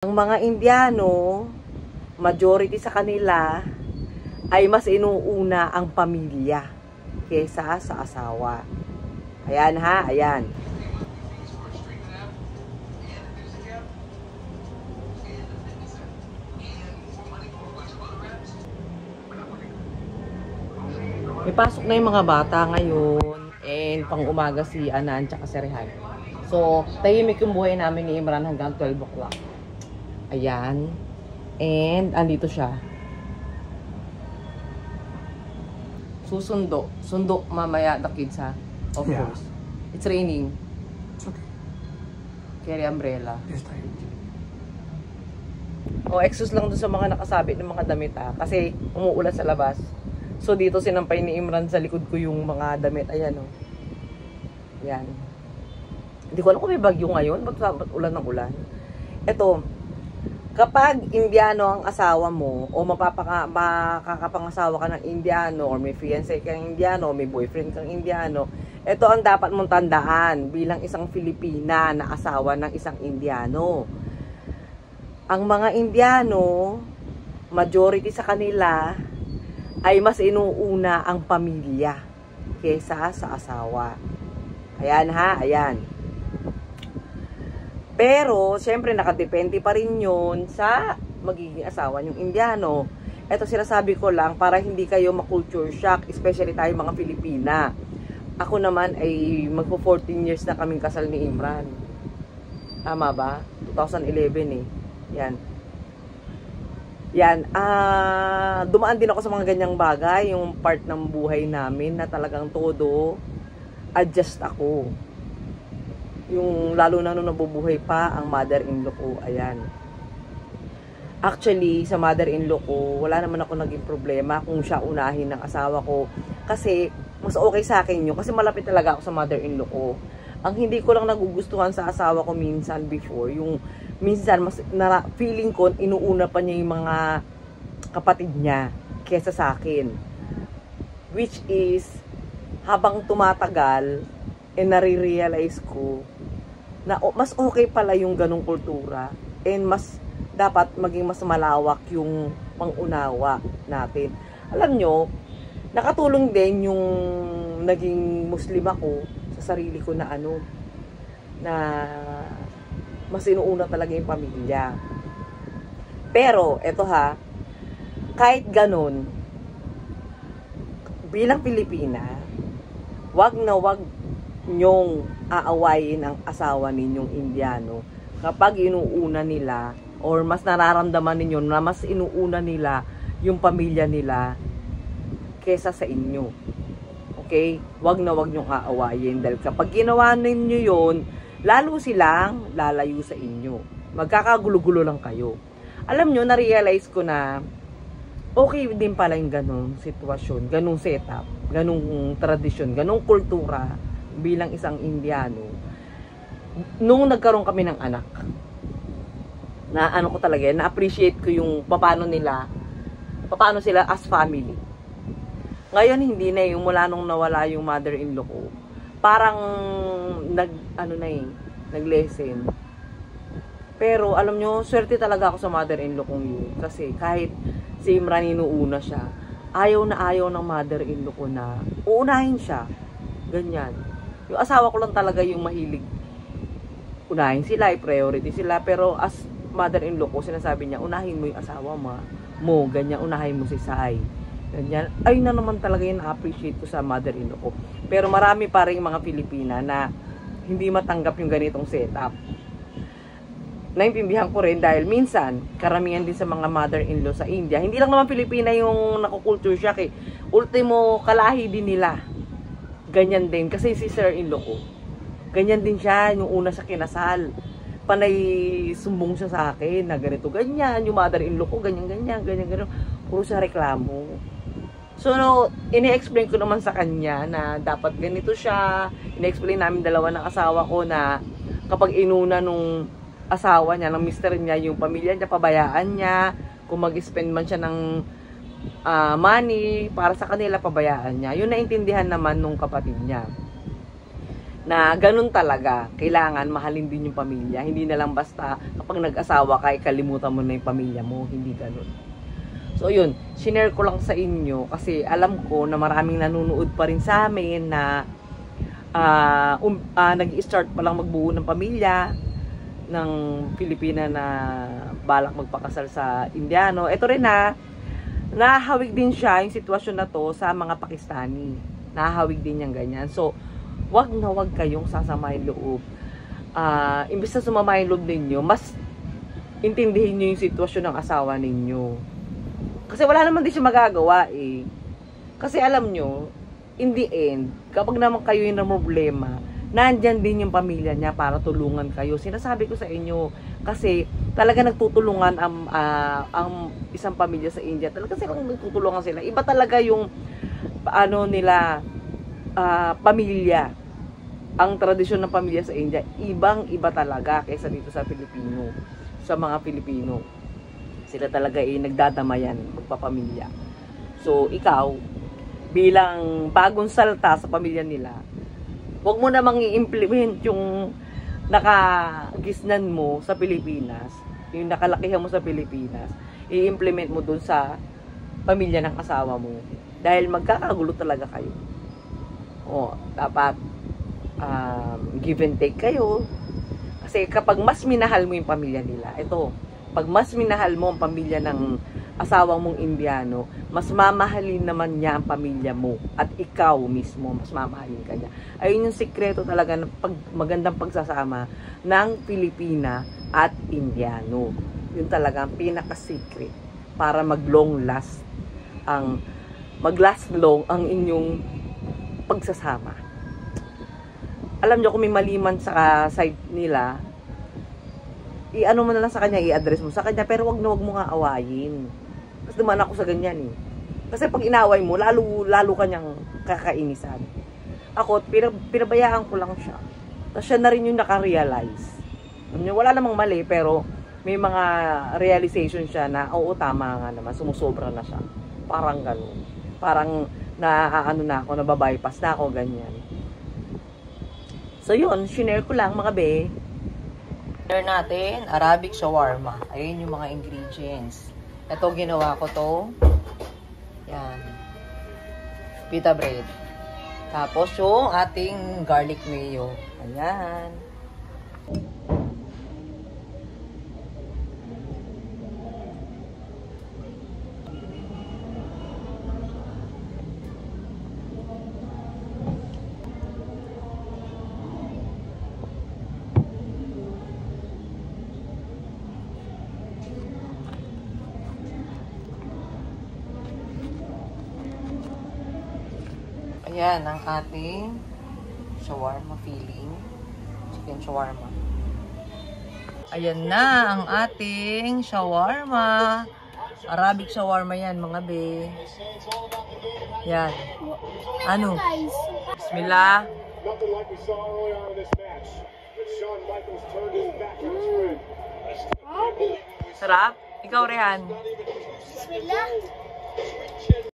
Ang mga Indiano, majority sa kanila ay mas inuuna ang pamilya kesa sa asawa. Ayan ha, ayan. May pasok na yung mga bata ngayon and pang umaga si Anan tsaka si Rehan. So, tahimik yung buhay namin ni Imran hanggang 12 o'clock. Ayan. And, andito siya. Susundo. Sundo mamaya the kids ha. Of course. It's raining. It's okay. Carry umbrella. Yes, tayo. O, excuse lang dun sa mga nakasabit ng mga damit ha. Kasi umuulan sa labas. So, dito sinampay ni Imran sa likod ko yung mga damit. Ayan o. Ayan. Hindi ko alam kung may bagyo ngayon. Ba't ulan ng ulan? Ito. Kapag Indiano ang asawa mo o makakapangasawa ka ng Indiano or may fiancé kang Indiano, may boyfriend kang Indiano, ito ang dapat mong tandaan bilang isang Filipina na asawa ng isang Indiano. Ang mga Indiano, majority sa kanila ay mas inuuna ang pamilya kesa sa asawa. Ayan ha, ayan. Pero, syempre, nakadepende pa rin yun sa magiging asawa yung Indiano. Ito sinasabi ko lang para hindi kayo ma-culture shock, especially tayo mga Filipina. Ako naman ay magpo 14 years na kaming kasal ni Imran. Tama ba? 2011 eh. Yan. Yan. Dumaan din ako sa mga ganyang bagay, yung part ng buhay namin na talagang todo adjust ako. Yung lalo na nung nabubuhay pa ang mother-in-law ko, ayan. Actually, sa mother-in-law ko, wala naman ako naging problema kung siya unahin ng asawa ko. Kasi, mas okay sa akin yun. Kasi malapit talaga ako sa mother-in-law ko. Ang hindi ko lang nagugustuhan sa asawa ko minsan before, yung minsan, mas feeling ko, inuuna pa niya yung mga kapatid niya kesa sa akin. Which is, habang tumatagal, nare-realize ko na mas okay pala yung ganong kultura and mas dapat maging mas malawak yung pangunawa natin. Alam nyo, nakatulong din yung naging Muslim ako sa sarili ko na na mas inuuna talaga yung pamilya. Pero, eto ha, kahit ganon, bilang Pilipina, wag na wag nyong aawayin ang asawa ninyong Indiano kapag inuuna nila or mas nararamdaman ninyo na mas inuuna nila yung pamilya nila kesa sa inyo. Okay? Wag na wag nyong aawayin dahil kapag ginawa ninyo yun, lalo silang lalayo sa inyo. Magkakagulo-gulo lang kayo. Alam nyo, na-realize ko na okay din pala yung ganong sitwasyon, ganong setup, ganong tradisyon, ganong kultura bilang isang Indiano. Nung nagkaroon kami ng anak, na ko talaga, na-appreciate ko yung paano sila as family. Ngayon, hindi na yung mula nung nawala yung mother-in-law ko. Parang, nag-lesson. Pero, alam nyo, swerte talaga ako sa mother-in-law kong yun. Kasi, kahit si Imran inuuna siya, ayaw na ayaw ng mother-in-law ko na uunahin siya. Ganyan. Yung asawa ko lang talaga yung mahilig unahin sila, priority sila. Pero as mother-in-law ko, sinasabi niya, unahin mo yung asawa mo, ganyan, unahin mo si Sai. Ganyan. Ay na naman talaga yung na-appreciate ko sa mother-in-law ko. Pero marami pa rin mga Pilipina na hindi matanggap yung ganitong setup. Naintindihan ko rin dahil minsan, karamihan din sa mga mother-in-law sa India, hindi lang naman Pilipina yung nakukulture shock eh. Ultimo, kalahi din nila. Ganyan din. Kasi si sir-in-law ko, ganyan din siya yung una sa kinasal. Panay sumbong siya sa akin na ganito, ganyan. Yung mother-in-law ko, ganyan. Puro sa reklamo. So, ini-explain ko naman sa kanya na dapat ganito siya. Ini-explain namin dalawa ng asawa ko na kapag inuna nung asawa niya, ng mister niya, yung pamilya niya, pabayaan niya. Kung mag-spend man siya ng money para sa kanila, pabayaan niya. Yun naintindihan naman nung kapatid niya. na ganun talaga. Kailangan mahalin din yung pamilya. Hindi na lang basta kapag nag-asawa ka, kalimutan mo na yung pamilya mo. Hindi ganun. So yun, shinare ko lang sa inyo kasi alam ko na maraming nanonood pa rin sa amin na nag-start pa lang magbuo ng pamilya ng Pilipina na balak magpakasal sa Indiano. Ito rin nahahawig din siya yung sitwasyon na to sa mga Pakistani. Nahahawig din yung ganyan. So, wag na wag kayong sasama yung loob. Imbis na sumama yung loob ninyo, mas intindihin nyo yung sitwasyon ng asawa ninyo. Kasi wala naman din siya magagawa eh. Kasi alam nyo, in the end, kapag naman kayo yung problema, nandyan din yung pamilya niya para tulungan kayo. Sinasabi ko sa inyo, kasi talaga nagtutulungan ang isang pamilya sa India. Talaga silang nagtutulungan sila. Iba talaga yung nila pamilya. Ang tradisyon ng pamilya sa India, ibang-iba talaga kaysa dito sa Pilipino. Sa mga Pilipino. Sila talaga nagdadamayan magpapamilya. So, ikaw, bilang bagong salta sa pamilya nila, huwag mo namang i-implement yung nakagisnan mo sa Pilipinas, yung nakalakihan mo sa Pilipinas, i-implement mo dun sa pamilya ng asawa mo. Dahil magkakagulo talaga kayo. Dapat give and take kayo. Kasi kapag mas minahal mo yung pamilya nila, pag mas minahal mo ang pamilya ng asawa mong Indiano, mas mamahalin naman niya ang pamilya mo. At ikaw mismo, mas mamahalin ka niya. Ayun yung sikreto talaga ng magandang pagsasama ng Pilipina at Indiano. Yun talaga ang pinaka-secret para mag-long last long ang inyong pagsasama. Alam nyo, kung may maliman sa side nila, i-ano mo na lang sa kanya, i-address mo sa kanya, pero wag mo nga awayin. Kasi dumaan ako sa ganyan eh. Kasi pag inaway mo, lalo kanyang kakainisan. Ako, pinabayaan ko lang siya. Tapos siya na rin yung nakarealize. Wala namang mali, pero may mga realization siya na, oo, tama nga naman, sumusobra na siya. Parang gano'n. Parang nababypass na ako, ganyan. So yun, shinare ko lang mga be. Share natin, Arabic shawarma. Ayun yung mga ingredients. Ito, ginawa ko to. Yan. Pita bread. Tapos yung ating garlic mayo. Ayan. Ayan ang ating shawarma filling. Chicken shawarma. Ayan na ang ating shawarma. Arabic shawarma yan mga be. Yan. Ano? Bismillah. Sarap? Ikaw, Rehan. Bismillah.